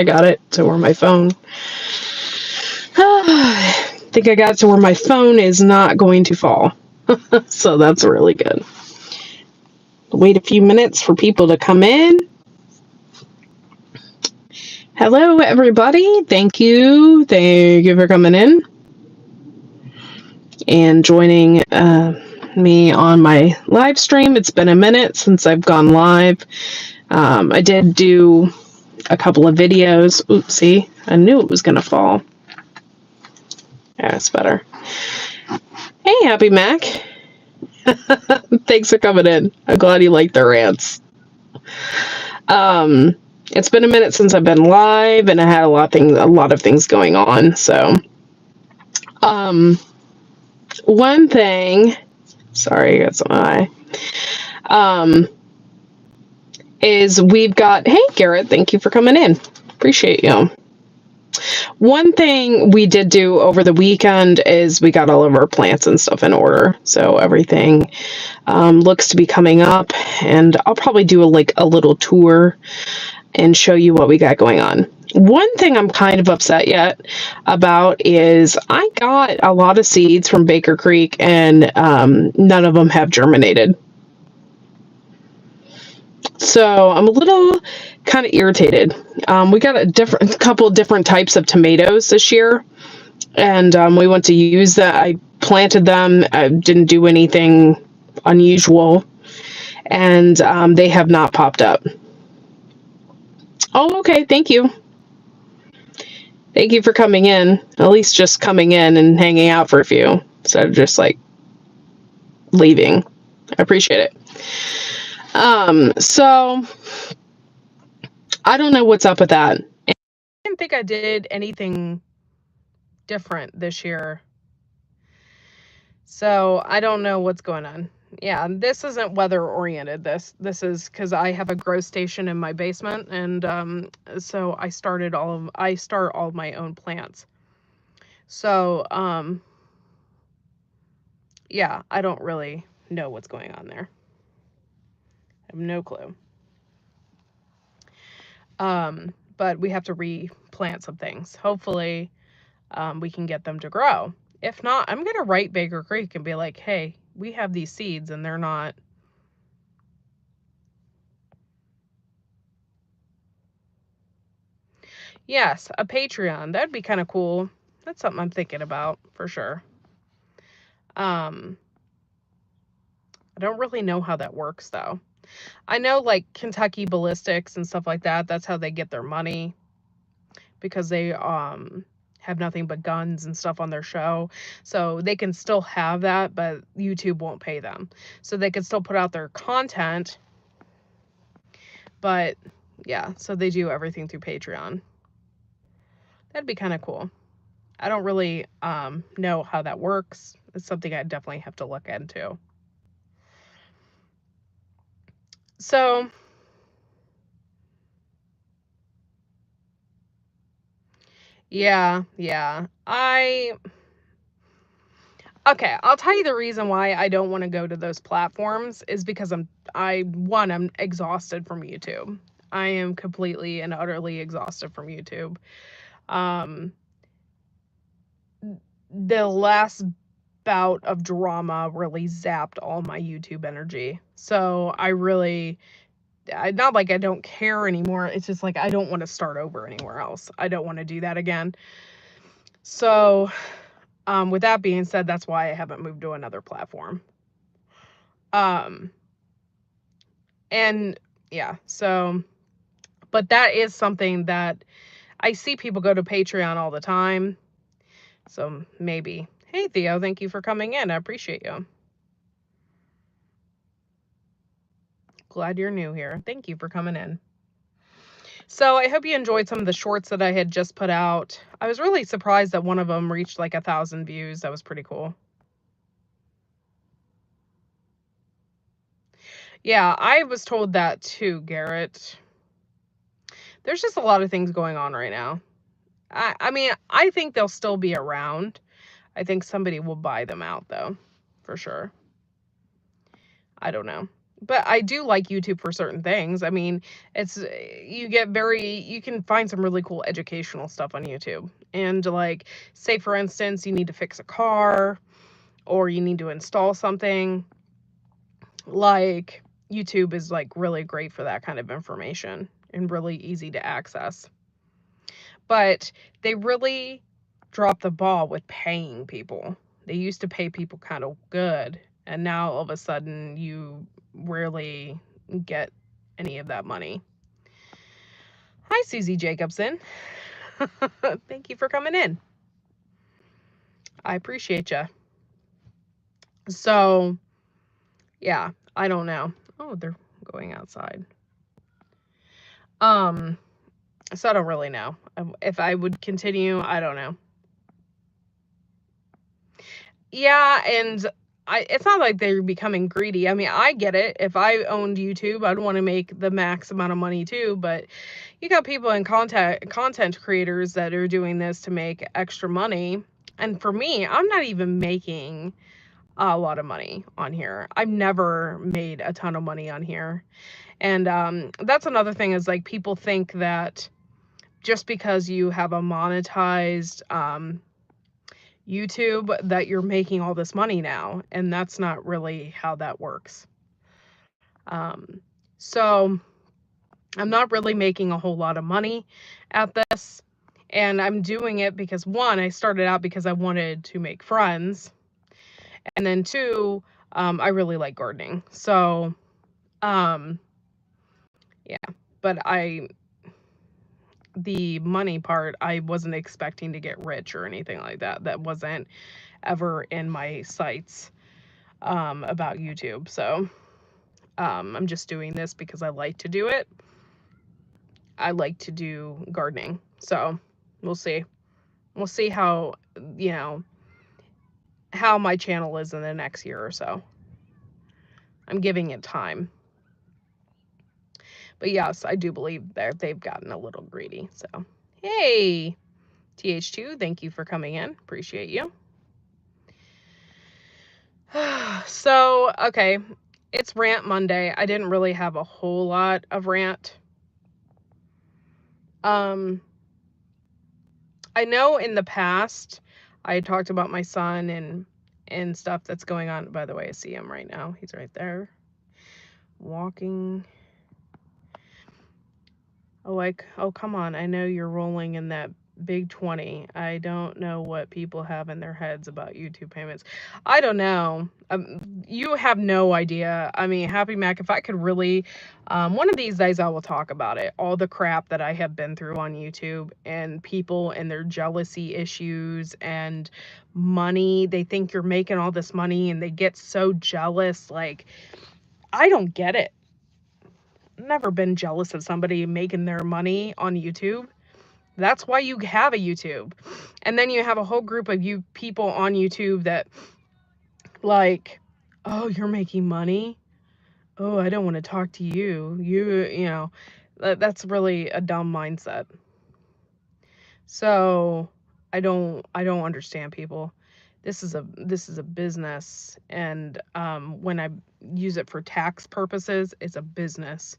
I got it to where my phone. I think I got it to where my phone is not going to fall. So that's really good. Wait a few minutes for people to come in. Hello, everybody. Thank you. Thank you for coming in and joining me on my live stream. It's been a minute since I've gone live. I did do a couple of videos. Oopsie, I knew it was going to fall. Yeah, it's better. Hey, Happy Mac. Thanks for coming in. I'm glad you like the rants. It's been a minute since I've been live, and I had a lot of things going on. So, one thing. Sorry, I got some eye. Is we've got. Hey, Garrett. Thank you for coming in. Appreciate you. One thing we did do over the weekend is we got all of our plants and stuff in order. So everything looks to be coming up, and I'll probably do a little tour and show you what we got going on. One thing I'm kind of upset yet about is I got a lot of seeds from Baker Creek, and none of them have germinated. So I'm a little kind of irritated. We got a couple of different types of tomatoes this year, and we went to use that. I planted them. I didn't do anything unusual, and they have not popped up. Oh, okay. Thank you. Thank you for coming in. At least just coming in and hanging out for a few instead of just leaving. I appreciate it. So I don't know what's up with that. I didn't think I did anything different this year. So I don't know what's going on. Yeah, this isn't weather oriented. This is because I have a grow station in my basement, and so I start all of my own plants. So yeah, I don't really know what's going on there. I have no clue. But we have to replant some things. Hopefully, we can get them to grow. If not, I'm gonna write Baker Creek and be like, hey, we have these seeds and they're not. Yes, a Patreon. That'd be kind of cool. That's something I'm thinking about for sure. I don't really know how that works though. I know Kentucky Ballistics and stuff like that, that's how they get their money, because they have nothing but guns and stuff on their show. So they can still have that, but YouTube won't pay them. So they can still put out their content. But yeah, so they do everything through Patreon. That'd be kind of cool. I don't really know how that works. It's something I definitely have to look into. So yeah. Okay, I'll tell you the reason why I don't want to go to those platforms is because I'm exhausted from YouTube. I am completely and utterly exhausted from YouTube. The last bout of drama really zapped all my YouTube energy. So not like I don't care anymore. It's just I don't want to start over anywhere else. I don't want to do that again. So with that being said, that's why I haven't moved to another platform. And yeah, so, but that is something that I see people go to Patreon all the time. So maybe. Hey, Theo, thank you for coming in. I appreciate you. Glad you're new here. Thank you for coming in. So I hope you enjoyed some of the shorts that I had just put out. I was really surprised that one of them reached 1,000 views. That was pretty cool. Yeah, I was told that too, Garrett. There's just a lot of things going on right now. I mean, I think they'll still be around. I think somebody will buy them out, though, for sure. I don't know. but I do like YouTube for certain things. I mean, it's you can find some really cool educational stuff on YouTube. And like, say for instance, you need to fix a car or you need to install something, like YouTube is like really great for that kind of information and really easy to access. But they really dropped the ball with paying people. They used to pay people kind of good, and now all of a sudden you rarely get any of that money. Hi, Susie Jacobson. Thank you for coming in. I appreciate you. So, yeah, I don't know. Oh, they're going outside. Um, so I don't really know. If I would continue, I don't know. Yeah, and it's not like they're becoming greedy. I mean, I get it. If I owned YouTube, I'd want to make the max amount of money too, but you got people in content creators that are doing this to make extra money. And for me, I'm not even making a lot of money on here. I've never made a ton of money on here. And that's another thing, is like people think that just because you have a monetized YouTube that you're making all this money now, and that's not really how that works. Um, so I'm not really making a whole lot of money at this, and I'm doing it because, one, I started out because I wanted to make friends, and then two, I really like gardening. So um, yeah, but the money part, I wasn't expecting to get rich or anything like that. That wasn't ever in my sights about YouTube. So I'm just doing this because I like to do it. I like to do gardening. So we'll see. We'll see how, you know, how my channel is in the next year or so. I'm giving it time. But yes, I do believe that they've gotten a little greedy. So, hey, TH2, thank you for coming in. Appreciate you. So, okay, it's Rant Monday. I didn't really have a whole lot of rant. I know in the past I talked about my son and stuff that's going on. By the way, I see him right now. He's right there walking. Oh, like, oh, come on. I know you're rolling in that big 20. I don't know what people have in their heads about YouTube payments. I don't know. You have no idea. I mean, Happy Mac, if I could really, one of these days I will talk about it. All the crap that I have been through on YouTube, and people and their jealousy issues and money. They think you're making all this money and they get so jealous. Like, I don't get it. Never been jealous of somebody making their money on YouTube. That's why you have a YouTube. And then you have a whole group of you people on YouTube that, like, oh, you're making money? Oh, I don't want to talk to you. You know, that's really a dumb mindset. So, I don't understand people. This is a business, and when I use it for tax purposes, it's a business.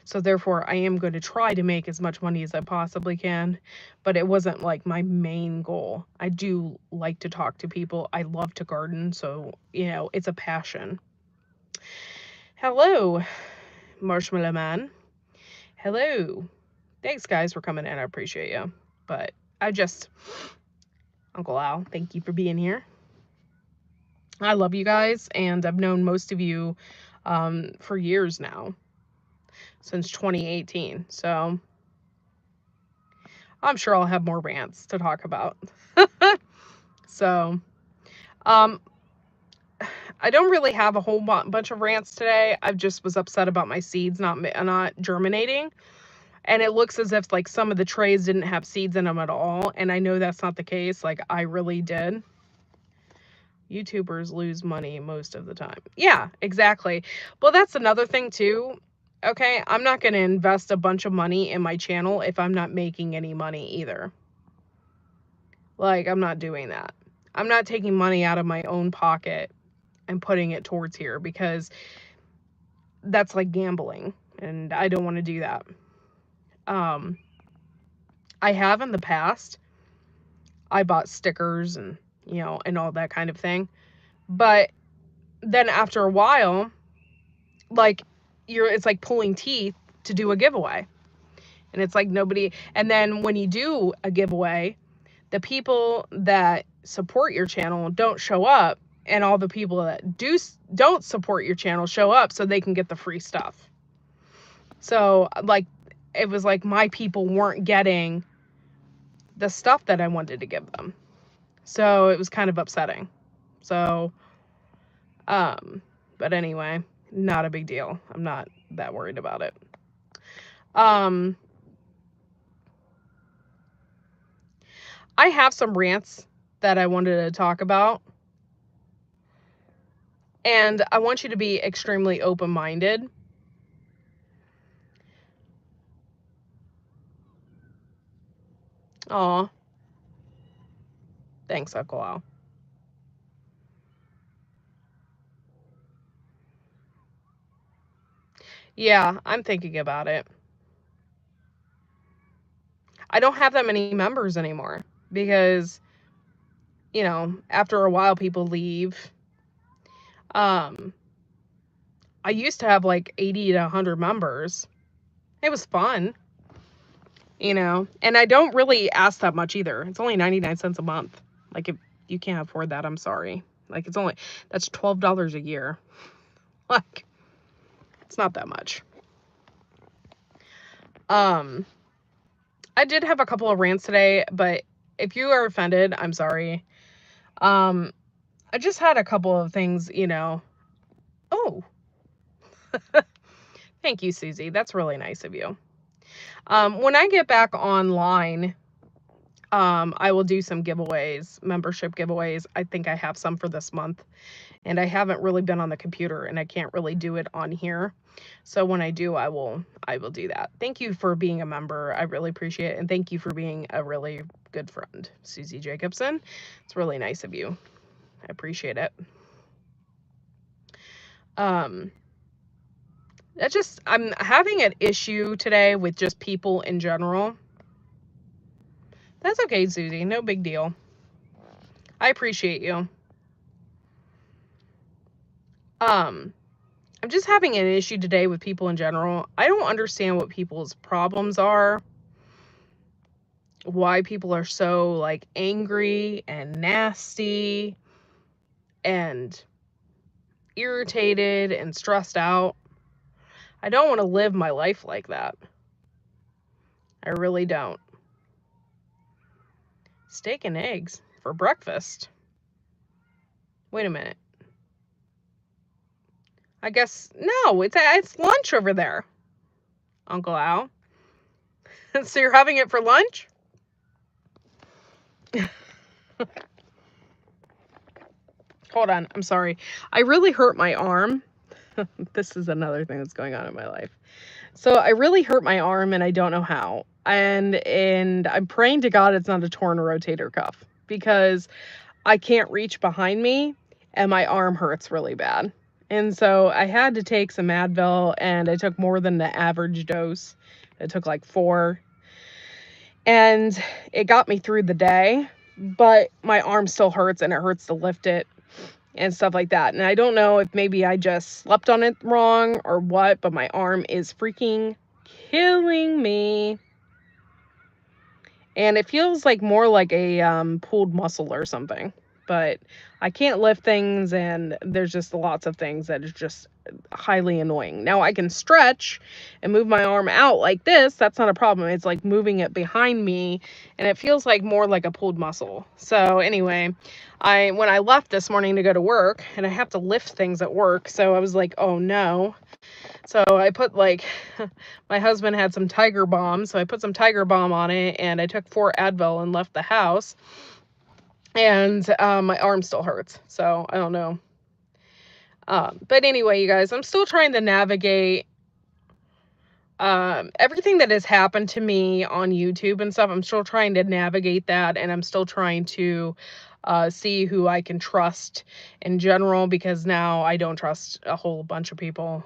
So therefore, I am going to try to make as much money as I possibly can, but it wasn't like my main goal. I do like to talk to people. I love to garden, so it's a passion. Hello, Marshmallow Man. Hello. Thanks, guys, for coming in. I appreciate you. But Uncle Al, thank you for being here. I love you guys, and I've known most of you for years now, since 2018. So I'm sure I'll have more rants to talk about. So, um, I don't really have a whole bunch of rants today. I just was upset about my seeds not germinating, and it looks as if like some of the trays didn't have seeds in them at all, and I know that's not the case. Like, I really did. YouTubers lose money most of the time. Yeah, exactly. Well, that's another thing too. Okay, I'm not going to invest a bunch of money in my channel if I'm not making any money either. Like, I'm not doing that. I'm not taking money out of my own pocket and putting it towards here, because that's like gambling, and I don't want to do that. I have in the past. I bought stickers and, and all that kind of thing. But then after a while, like it's like pulling teeth to do a giveaway. And it's like nobody, and then when you do a giveaway, the people that support your channel don't show up, and all the people that don't support your channel show up so they can get the free stuff. So like it was like my people weren't getting the stuff that I wanted to give them. So it was kind of upsetting. So but anyway, not a big deal. I'm not that worried about it. I have some rants that I wanted to talk about. And I want you to be extremely open-minded. Aw. Thanks, Uncle Al. Yeah, I'm thinking about it. I don't have that many members anymore because, after a while people leave. I used to have like 80 to 100 members. It was fun, and I don't really ask that much either. It's only 99 cents a month. Like, if you can't afford that, I'm sorry. Like, that's $12 a year. Like, it's not that much. I did have a couple of rants today, but if you are offended, I'm sorry. I just had a couple of things, Oh. Thank you, Susie. That's really nice of you. When I get back online, I will do some giveaways, membership giveaways. I think I have some for this month, and I haven't really been on the computer, and I can't really do it on here. So when I do, I will do that. Thank you for being a member. I really appreciate it. And thank you for being a really good friend, Susie Jacobson. It's really nice of you. I appreciate it. I'm having an issue today with just people in general. That's okay, Susie. No big deal. I appreciate you. I'm just having an issue today with people in general. I don't understand what people's problems are. Why people are so like angry and nasty and irritated and stressed out. I don't want to live my life like that. I really don't. Steak and eggs for breakfast. Wait a minute. I guess no, it's lunch over there, Uncle Al. So you're having it for lunch? Hold on, I'm sorry. I really hurt my arm. This is another thing that's going on in my life. So I really hurt my arm and I don't know how. And I'm praying to God it's not a torn rotator cuff, because I can't reach behind me and my arm hurts really bad. And so I had to take some Advil, and I took more than the average dose. I took like 4. And it got me through the day, but my arm still hurts, and it hurts to lift it and stuff like that. And I don't know if maybe I just slept on it wrong or what, but my arm is freaking killing me. And it feels like more like a pulled muscle or something. But I can't lift things, and there's just lots of things that is just highly annoying. Now I can stretch and move my arm out like this. That's not a problem. It's like moving it behind me, and it feels like more like a pulled muscle. So anyway, when I left this morning to go to work, and I have to lift things at work, so I was like, oh no. So I put my husband had some Tiger Balm, so I put some Tiger Balm on it, and I took 4 Advil and left the house. And my arm still hurts, so I don't know. But anyway, you guys, I'm still trying to navigate everything that has happened to me on YouTube and stuff. I'm still trying to navigate that, and I'm still trying to see who I can trust in general, because now I don't trust a whole bunch of people.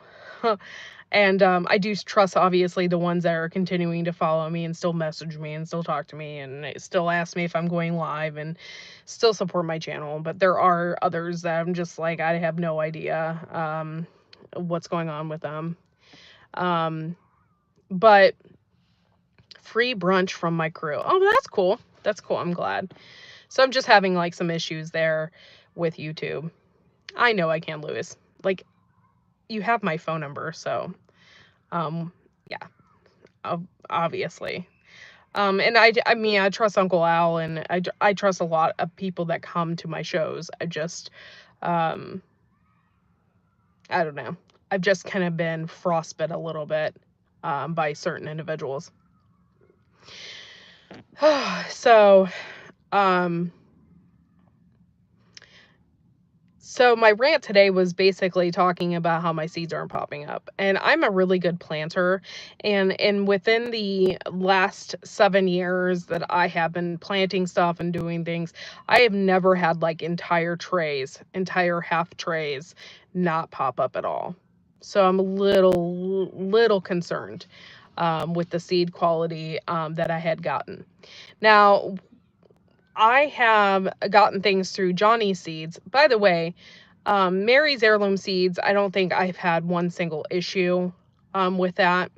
And I do trust, obviously, the ones that are continuing to follow me and still message me and still talk to me and still ask me if I'm going live and still support my channel. But there are others that I'm just like, I have no idea what's going on with them. But free brunch from my crew. Oh, that's cool. That's cool. I'm glad. So I'm just having like some issues there with YouTube. I know I can't lose. Like, you have my phone number, so yeah, obviously. And I mean, I trust Uncle Al, and I trust a lot of people that come to my shows. I just, I don't know. I've just kind of been frostbit a little bit by certain individuals. So, So my rant today was basically talking about how my seeds aren't popping up. And I'm a really good planter. And within the last 7 years that I have been planting stuff and doing things, I have never had like entire half trays not pop up at all. So I'm a little concerned with the seed quality that I had gotten. Now, I have gotten things through Johnny's Seeds. By the way, Mary's Heirloom Seeds, I don't think I've had one single issue with that.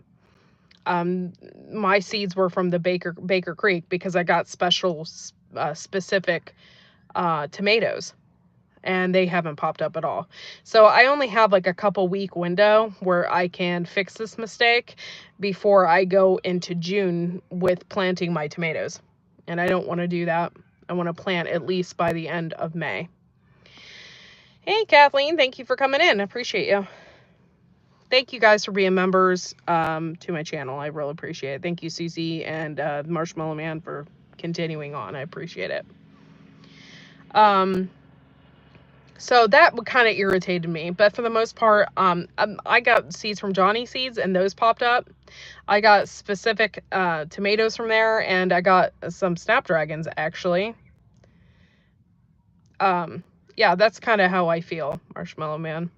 My seeds were from the Baker Creek because I got specific tomatoes, and they haven't popped up at all. So I only have like a couple week window where I can fix this mistake before I go into June with planting my tomatoes. And I don't want to do that. I want to plant at least by the end of May. Hey, Kathleen, thank you for coming in. I appreciate you. Thank you guys for being members to my channel. I really appreciate it. Thank you, Susie and Marshmallow Man, for continuing on. I appreciate it. So that kind of irritated me, but for the most part, I got seeds from Johnny Seeds, and those popped up. I got specific tomatoes from there, and I got some snapdragons, actually. Yeah, that's kind of how I feel, Marshmallow Man.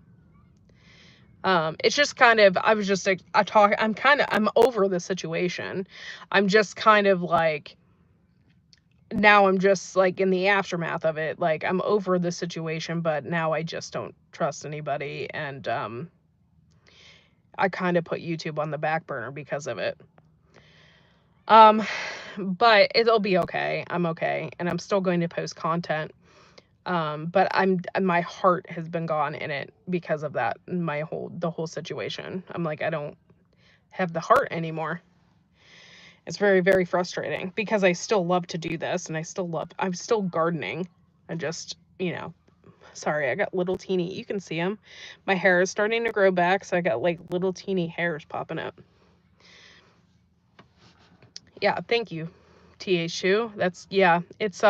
It's just kind of, I was just like, I'm over the situation. I'm just kind of like, now I'm just like in the aftermath of it. Like, I'm over the situation, but now I just don't trust anybody. And, I kind of put YouTube on the back burner because of it. But it'll be okay. I'm okay. And I'm still going to post content. But my heart has been gone in it because of that, the whole situation. I'm like, I don't have the heart anymore. It's very, very frustrating because I still love to do this, and I'm still gardening. I just, sorry, I got little teeny, you can see them. My hair is starting to grow back, so I got like little teeny hairs popping up. Yeah, thank you, TH2. That's, yeah, it's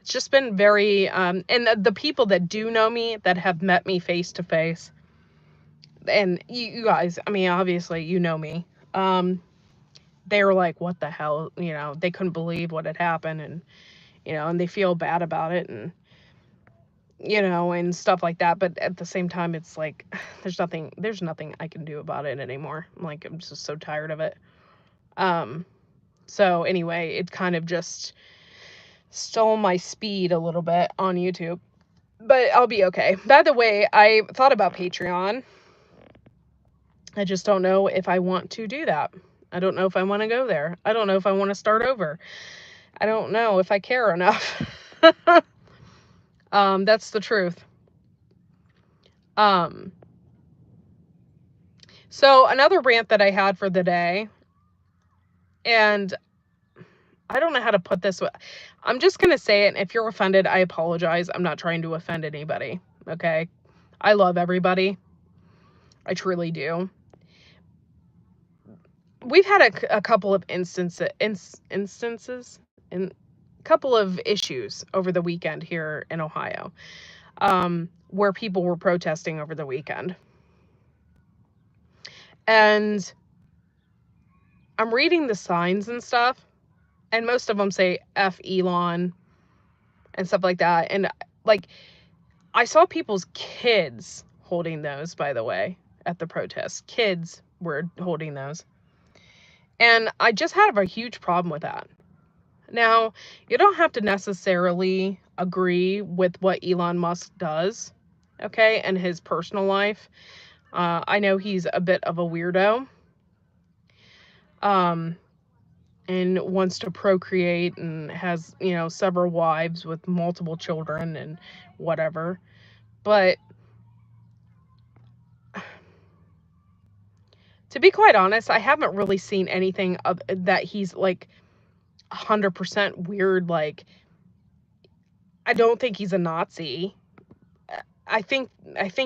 just been very, and the people that do know me, that have met me face to face, and you guys, I mean, obviously, you know me, they were like, what the hell, they couldn't believe what had happened, and, and they feel bad about it, and, and stuff like that. But at the same time, it's like, there's nothing I can do about it anymore. Like, I'm just so tired of it. So anyway, it kind of just stole my speed a little bit on YouTube, but I'll be okay. By the way, I thought about Patreon. I just don't know if I want to do that. I don't know if I want to go there. I don't know if I want to start over. I don't know if I care enough. That's the truth. So another rant that I had for the day, and I don't know how to put this. I'm just going to say it. And if you're offended, I apologize. I'm not trying to offend anybody. Okay. I love everybody. I truly do. We've had a couple of instances and a couple of issues over the weekend here in Ohio, where people were protesting over the weekend. And I'm reading the signs and stuff, and most of them say F Elon and stuff like that. And like, I saw people's kids holding those, by the way. at the protests. Kids were holding those. And I just have a huge problem with that. Now, you don't have to necessarily agree with what Elon Musk does, okay, and his personal life. I know he's a bit of a weirdo, and wants to procreate and has, several wives with multiple children and whatever. But to be quite honest, I haven't really seen anything that he's like 100% weird. Like, I don't think he's a Nazi. I think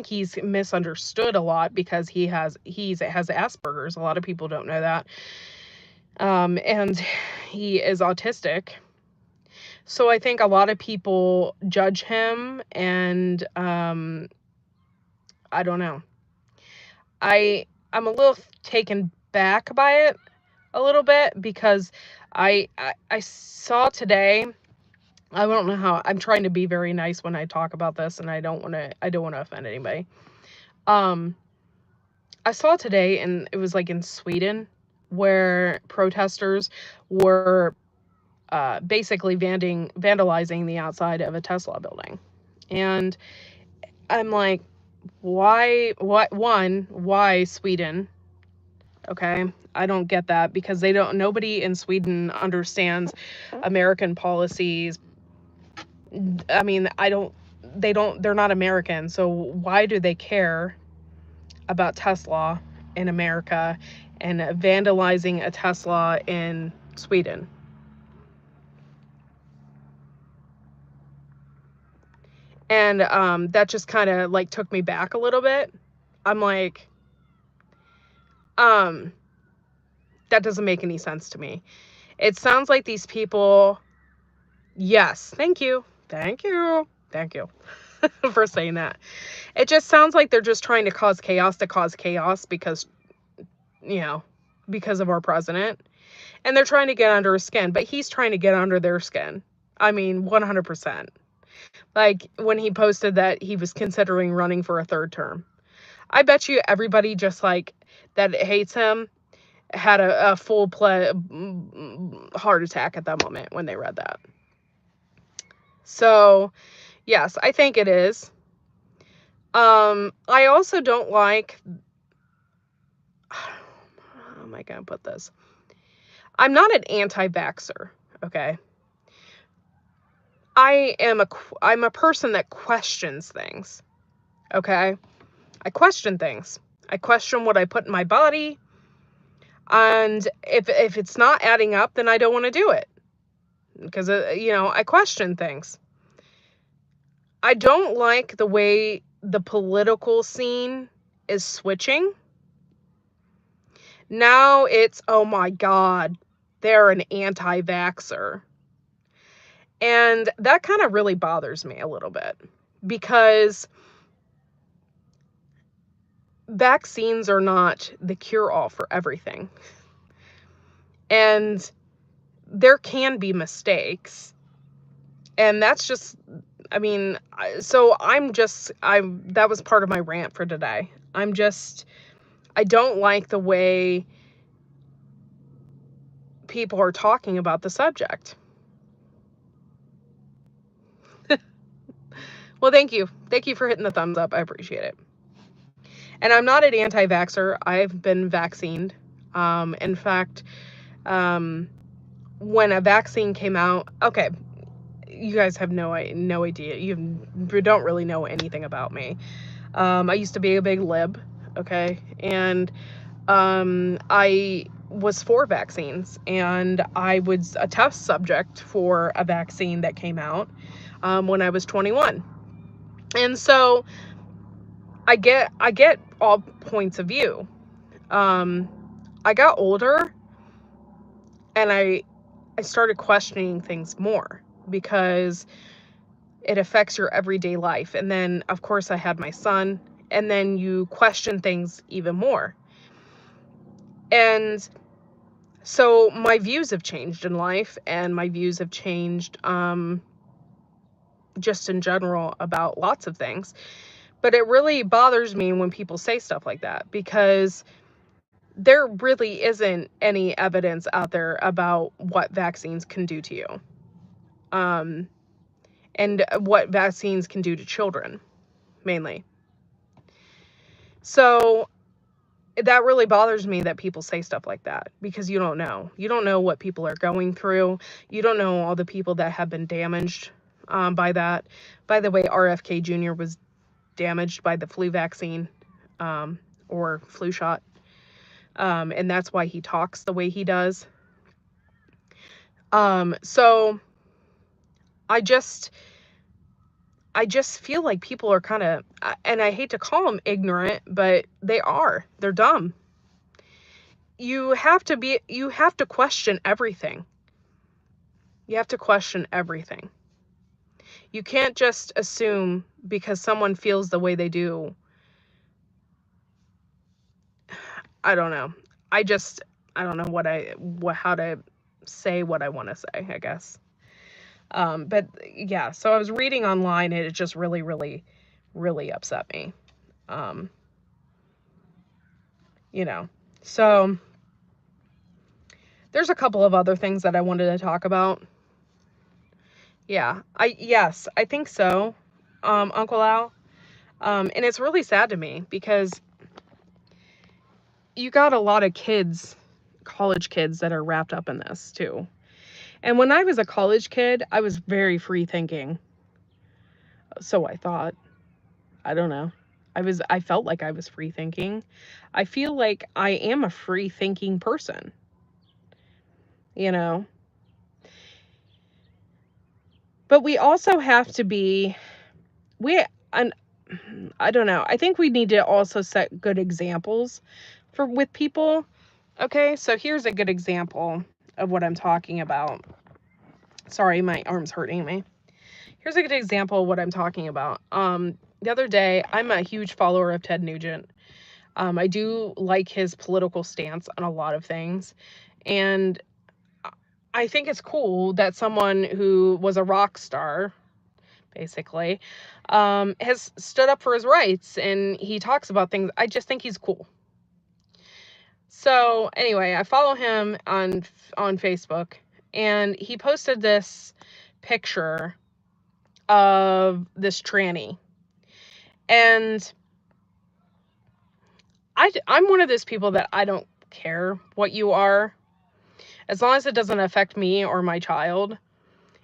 he's misunderstood a lot because he has Asperger's. A lot of people don't know that. And he is autistic. So I think a lot of people judge him, and I don't know. I'm a little taken back by it a little bit because I saw today. I don't know how. I'm trying to be very nice when I talk about this, and I don't want to offend anybody. I saw today, and it was like in Sweden, where protesters were basically vandalizing the outside of a Tesla building, and I'm like, why? What? One, why Sweden? Okay, I don't get that because nobody in Sweden understands American policies. I mean, they're not American, so why do they care about Tesla in America and vandalizing a Tesla in Sweden? And that just kind of like took me back a little bit. I'm like, that doesn't make any sense to me. It sounds like these people, yes, thank you for saying that. It just sounds like they're just trying to cause chaos because, because of our president. And they're trying to get under his skin, but he's trying to get under their skin. I mean, 100%. Like when he posted that he was considering running for a third term. I bet you everybody just like that hates him had a full heart attack at that moment when they read that. So, yes, I think it is. I also don't like, how am I going to put this? I'm not an anti-vaxxer, okay? I'm a person that questions things, okay? I question things. I question what I put in my body. And if it's not adding up, then I don't want to do it. Because, I question things. I don't like the way the political scene is switching. Now it's, oh my God, they're an anti-vaxxer. And that kind of really bothers me a little bit because vaccines are not the cure-all for everything. And there can be mistakes. And that's just, I mean, that was part of my rant for today. I don't like the way people are talking about the subject. Well, thank you. Thank you for hitting the thumbs up. I appreciate it. And I'm not an anti-vaxxer. I've been vaccinated. In fact, when a vaccine came out, okay, you guys have no idea. You don't really know anything about me. I used to be a big lib, okay? And I was for vaccines, and I was a test subject for a vaccine that came out when I was 21. And so I get all points of view. I got older, and I started questioning things more because it affects your everyday life. And then, of course, I had my son, and then you question things even more. And so my views have changed in life, and my views have changed just in general about lots of things. But it really bothers me when people say stuff like that, because there really isn't any evidence out there about what vaccines can do to you. And what vaccines can do to children, mainly. So that really bothers me that people say stuff like that, because you don't know. You don't know what people are going through. You don't know all the people that have been damaged by that. By the way, RFK Jr. was damaged by the flu vaccine or flu shot. And that's why he talks the way he does. So I just feel like people are kind of, and I hate to call them ignorant, but they are. They're dumb. You have to question everything. You have to question everything. You can't just assume because someone feels the way they do. I don't know. I don't know how to say what I want to say, I guess. But yeah, so I was reading online and it just really, really, really upset me. You know, so there's a couple of other things that I wanted to talk about. Yeah, I think so, Uncle Al. And it's really sad to me because you got a lot of kids, college kids, that are wrapped up in this too. And when I was a college kid, I was very free thinking. So I thought. I don't know. I felt like I was free thinking. I feel like I am a free thinking person. You know? But we also have to be and I don't know. I think we need to also set good examples with people. Okay? So here's a good example of what I'm talking about. Sorry, my arm's hurting me. Here's a good example of what I'm talking about. The other day, I'm a huge follower of Ted Nugent. I do like his political stance on a lot of things. And I think it's cool that someone who was a rock star, basically, has stood up for his rights, and he talks about things. I just think he's cool. So anyway, I follow him on Facebook, and he posted this picture of this tranny. And I'm one of those people that I don't care what you are. As long as it doesn't affect me or my child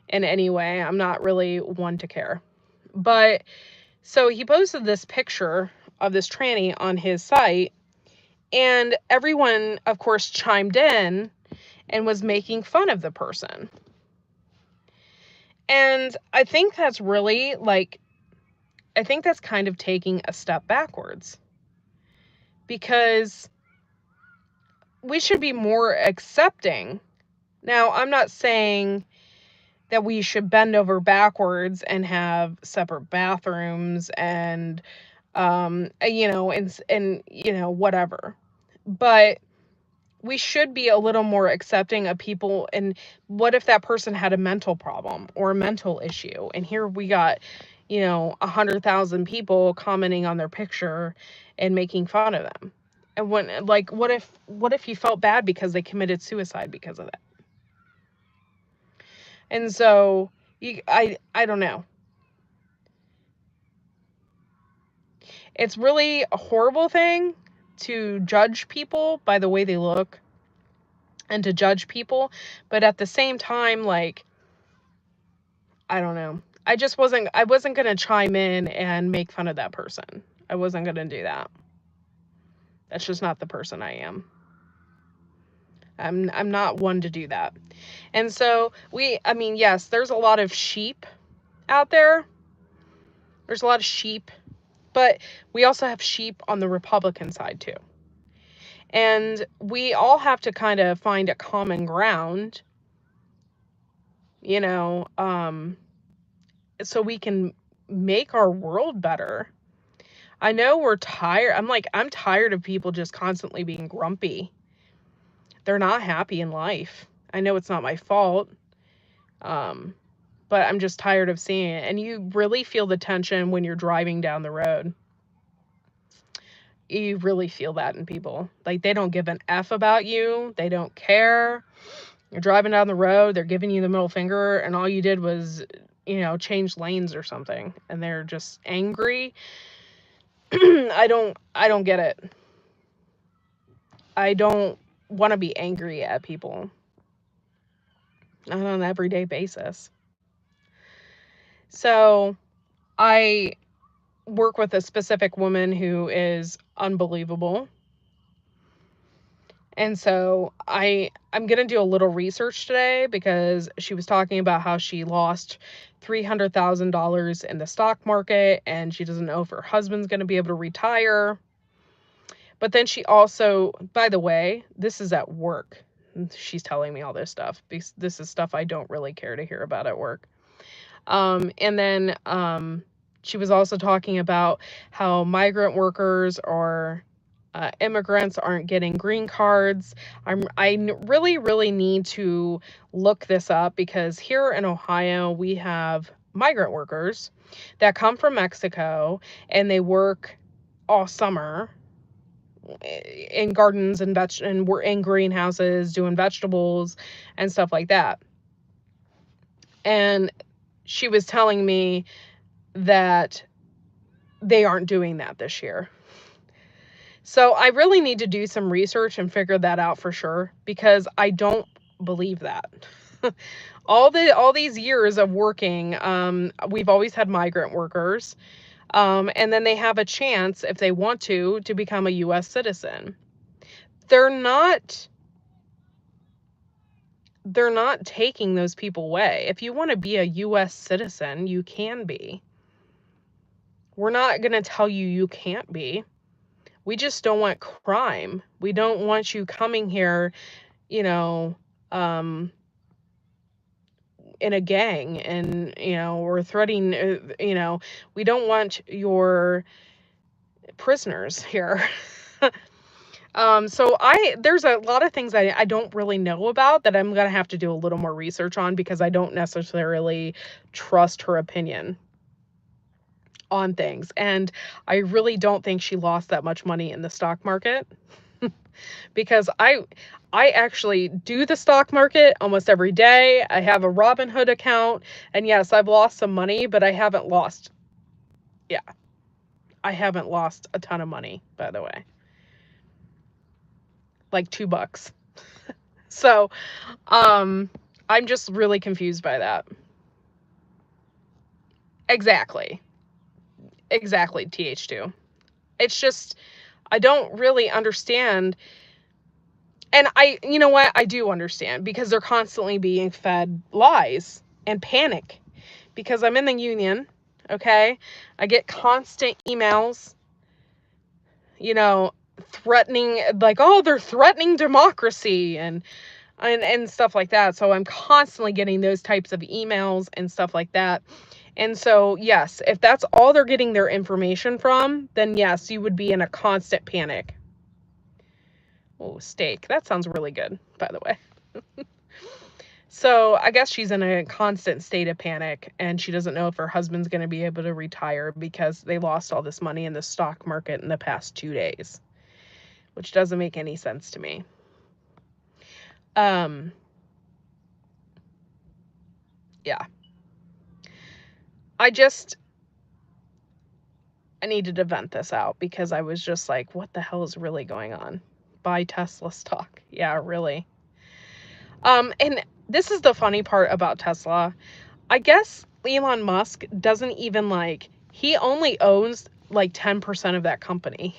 in any way, I'm not really one to care. But so he posted this picture of this tranny on his site, and everyone, of course, chimed in and was making fun of the person. And I think that's really I think that's kind of taking a step backwards, because we should be more accepting. Now, I'm not saying that we should bend over backwards and have separate bathrooms and, whatever. But we should be a little more accepting of people. And what if that person had a mental problem or a mental issue? And here we got, 100,000 people commenting on their picture and making fun of them. And what if you felt bad because they committed suicide because of that? And so I don't know. It's really a horrible thing to judge people by the way they look and to judge people. But at the same time, I don't know. I wasn't going to chime in and make fun of that person. I wasn't going to do that. That's just not the person I am. I'm not one to do that. And so yes, there's a lot of sheep out there. There's a lot of sheep, but we also have sheep on the Republican side too. And we all have to kind of find a common ground, so we can make our world better. I know we're tired. I'm tired of people just constantly being grumpy. They're not happy in life. I know it's not my fault. But I'm just tired of seeing it. And you really feel the tension when you're driving down the road. you really feel that in people. Like, they don't give an F about you. They don't care. You're driving down the road, they're giving you the middle finger, and all you did was, change lanes or something, and they're just angry. I don't get it. I don't want to be angry at people on an everyday basis. So I work with a specific woman who is unbelievable. And so I'm going to do a little research today, because she was talking about how she lost $300,000 in the stock market, and she doesn't know if her husband's going to be able to retire. But then she also, by the way, this is at work. She's telling me all this stuff, because this is stuff I don't really care to hear about at work. And then she was also talking about how migrant workers or immigrants aren't getting green cards. I really, really need to look this up, because here in Ohio, we have migrant workers that come from Mexico, and they work all summer in gardens and we're in greenhouses doing vegetables and stuff like that. And she was telling me that they aren't doing that this year. So I really need to do some research and figure that out for sure, because I don't believe that. all these years of working, we've always had migrant workers, and then they have a chance, if they want to become a U.S. citizen. They're not taking those people away. If you want to be a U.S. citizen, you can be. We're not going to tell you can't be. We just don't want crime. We don't want you coming here, in a gang, and, or threatening, we don't want your prisoners here. So there's a lot of things I don't really know about that I'm going to have to do a little more research on, because I don't necessarily trust her opinion on things. And I really don't think she lost that much money in the stock market, because I actually do the stock market almost every day. I have a Robinhood account, and yes, I've lost some money, but I haven't lost a ton of money, by the way. Like $2. So, I'm just really confused by that. Exactly, TH2. It's just, I don't really understand. And you know what? I do understand, because they're constantly being fed lies and panic, because I'm in the union. Okay. I get constant emails, threatening, like, oh, they're threatening democracy and stuff like that. So I'm constantly getting those types of emails and stuff like that. And so, yes, if that's all they're getting their information from, then yes, you would be in a constant panic. Oh, steak. That sounds really good, by the way. So I guess she's in a constant state of panic, and she doesn't know if her husband's going to be able to retire, because they lost all this money in the stock market in the past 2 days, which doesn't make any sense to me. Yeah. I needed to vent this out, because I was just like, what the hell is really going on? Buy Tesla stock. Yeah, really. And this is the funny part about Tesla. I guess Elon Musk doesn't even he only owns 10% of that company.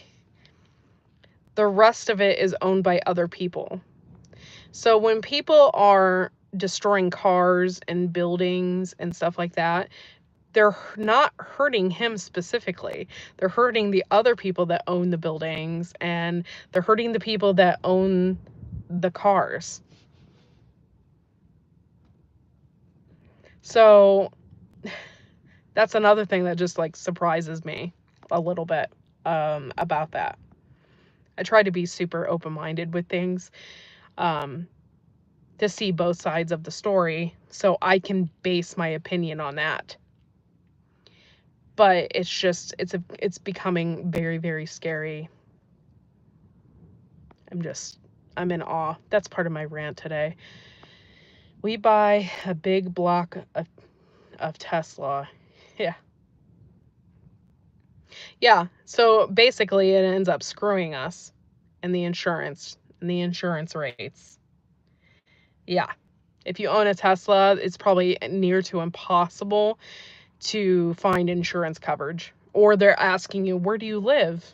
The rest of it is owned by other people. So when people are destroying cars and buildings and stuff like that, they're not hurting him specifically. They're hurting the other people that own the buildings, and they're hurting the people that own the cars. So that's another thing that just surprises me a little bit about that. I try to be super open-minded with things, to see both sides of the story, so I can base my opinion on that. But it's becoming very, very scary. I'm in awe. That's part of my rant today. We buy a big block of Tesla. Yeah. Yeah. So basically it ends up screwing us and the insurance rates. Yeah. If you own a Tesla, it's probably near to impossible to find insurance coverage. Or they're asking you, where do you live?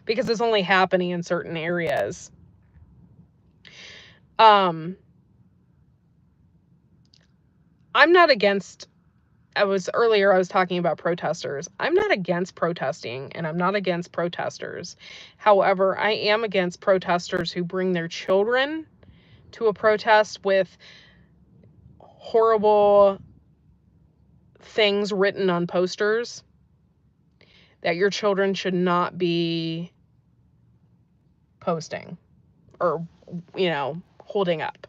Because it's only happening in certain areas. I'm not against, I was talking about protesters. I'm not against protesting and I'm not against protesters. However, I am against protesters who bring their children to a protest with horrible things written on posters that your children should not be posting or, holding up.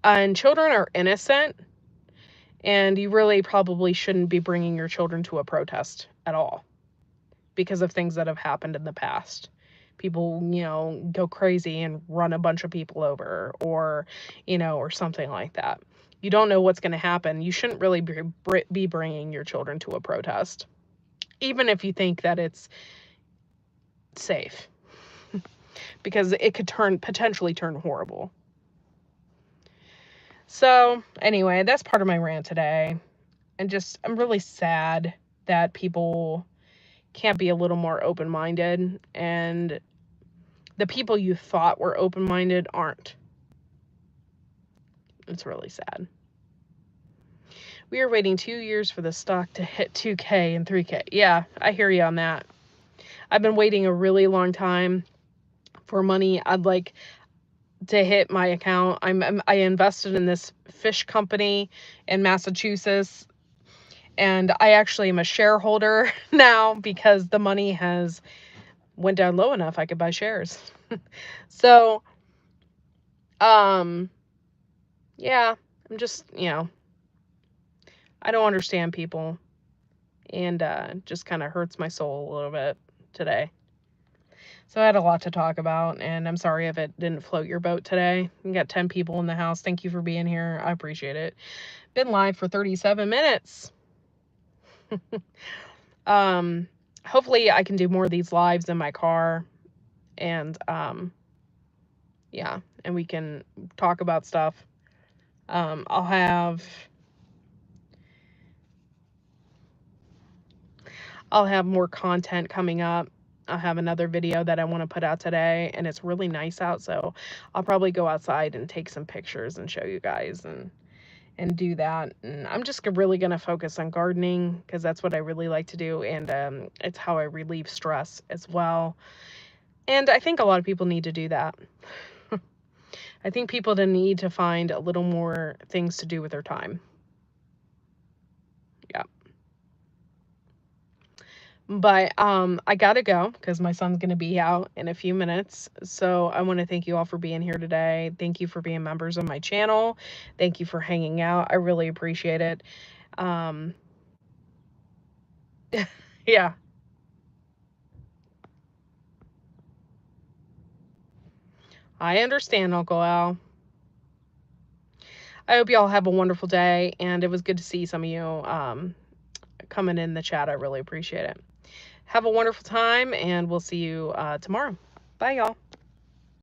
And children are innocent, and you really probably shouldn't be bringing your children to a protest at all because of things that have happened in the past. People, go crazy and run a bunch of people over or something like that. You don't know what's going to happen. You shouldn't really be bringing your children to a protest, even if you think that it's safe, because it could potentially turn horrible. So anyway, that's part of my rant today. And I'm really sad that people can't be a little more open-minded, and the people you thought were open-minded aren't. It's really sad. We are waiting 2 years for the stock to hit 2K and 3K. Yeah, I hear you on that. I've been waiting a really long time for money. I'd like to hit my account. I invested in this fish company in Massachusetts, and I actually am a shareholder now because the money has went down low enough I could buy shares. So, yeah, I'm just, I don't understand people, and just kind of hurts my soul a little bit today. So I had a lot to talk about, and I'm sorry if it didn't float your boat today. We got 10 people in the house. Thank you for being here. I appreciate it. Been live for 37 minutes. Hopefully I can do more of these lives in my car, and yeah, and we can talk about stuff. I'll have more content coming up. I'll have another video that I want to put out today, and it's really nice out, so I'll probably go outside and take some pictures and show you guys and do that. And I'm just really going to focus on gardening because that's what I really like to do, and it's how I relieve stress as well. And I think a lot of people need to do that. I think people need to find a little more things to do with their time. Yeah. But I gotta go because my son's gonna be out in a few minutes. So I want to thank you all for being here today. Thank you for being members of my channel. Thank you for hanging out. I really appreciate it. Yeah. I understand, Uncle Al. I hope y'all have a wonderful day, and it was good to see some of you coming in the chat. I really appreciate it. Have a wonderful time, and we'll see you tomorrow. Bye, y'all.